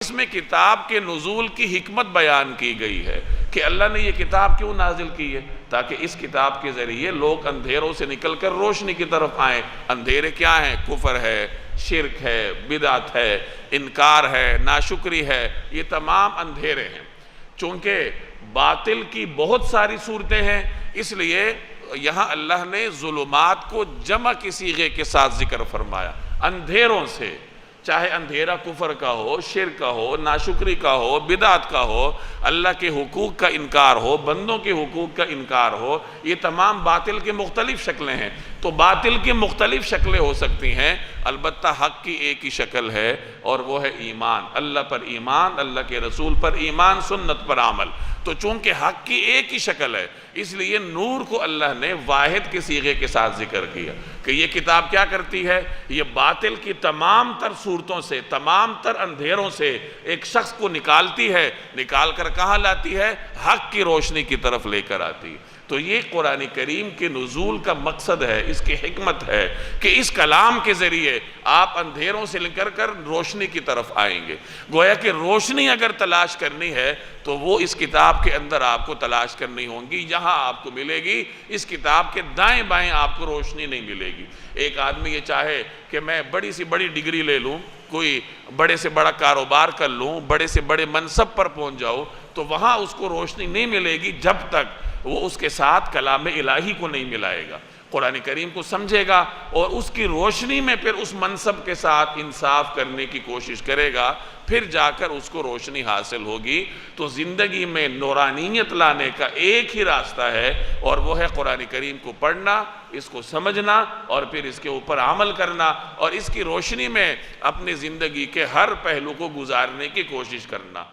اس میں کتاب کے نزول کی حکمت بیان کی گئی ہے کہ اللہ نے یہ کتاب کیوں نازل کی ہے، تاکہ اس کتاب کے ذریعے لوگ اندھیروں سے نکل کر روشنی کی طرف آئیں۔ اندھیرے کیا ہیں؟ کفر ہے، شرک ہے، بدعت ہے، انکار ہے، ناشکری ہے، یہ تمام اندھیرے ہیں۔ چونکہ باطل کی بہت ساری صورتیں ہیں، اس لیے یہاں اللہ نے ظلمات کو جمع کی صیغے کے ساتھ ذکر فرمایا۔ اندھیروں سے، چاہے اندھیرا کفر کا ہو، شرک کا ہو، ناشکری کا ہو، بدعت کا ہو، اللہ کے حقوق کا انکار ہو، بندوں کے حقوق کا انکار ہو، یہ تمام باطل کی مختلف شکلیں ہیں۔ تو باطل کی مختلف شکلیں ہو سکتی ہیں، البتہ حق کی ایک ہی شکل ہے، اور وہ ہے ایمان، اللہ پر ایمان، اللہ کے رسول پر ایمان، سنت پر عمل۔ تو چونکہ حق کی ایک ہی شکل ہے، اس لیے نور کو اللہ نے واحد کے صیغے کے ساتھ ذکر کیا کہ یہ کتاب کیا کرتی ہے، یہ باطل کی تمام تر صورتوں سے، تمام تر اندھیروں سے ایک شخص کو نکالتی ہے، نکال کر کہاں لاتی ہے؟ حق کی روشنی کی طرف لے کر آتی ہے۔ تو یہ قرآن کریم کے نزول کا مقصد ہے، اس کی حکمت ہے کہ اس کلام کے ذریعے آپ اندھیروں سے نکل کر روشنی کی طرف آئیں گے۔ گویا کہ روشنی اگر تلاش کرنی ہے تو وہ اس کتاب کے اندر آپ کو تلاش کرنی ہوں گی، یہاں آپ کو ملے گی۔ اس کتاب کے دائیں بائیں آپ کو روشنی نہیں ملے گی۔ ایک آدمی یہ چاہے کہ میں بڑی سی بڑی ڈگری لے لوں، کوئی بڑے سے بڑا کاروبار کر لوں، بڑے سے بڑے منصب پر پہنچ جاؤ، تو وہاں اس کو روشنی نہیں ملے گی جب تک وہ اس کے ساتھ کلام الہی کو نہیں ملائے گا، قرآن کریم کو سمجھے گا، اور اس کی روشنی میں پھر اس منصب کے ساتھ انصاف کرنے کی کوشش کرے گا، پھر جا کر اس کو روشنی حاصل ہوگی۔ تو زندگی میں نورانیت لانے کا ایک ہی راستہ ہے، اور وہ ہے قرآن کریم کو پڑھنا، اس کو سمجھنا، اور پھر اس کے اوپر عمل کرنا، اور اس کی روشنی میں اپنی زندگی کے ہر پہلو کو گزارنے کی کوشش کرنا۔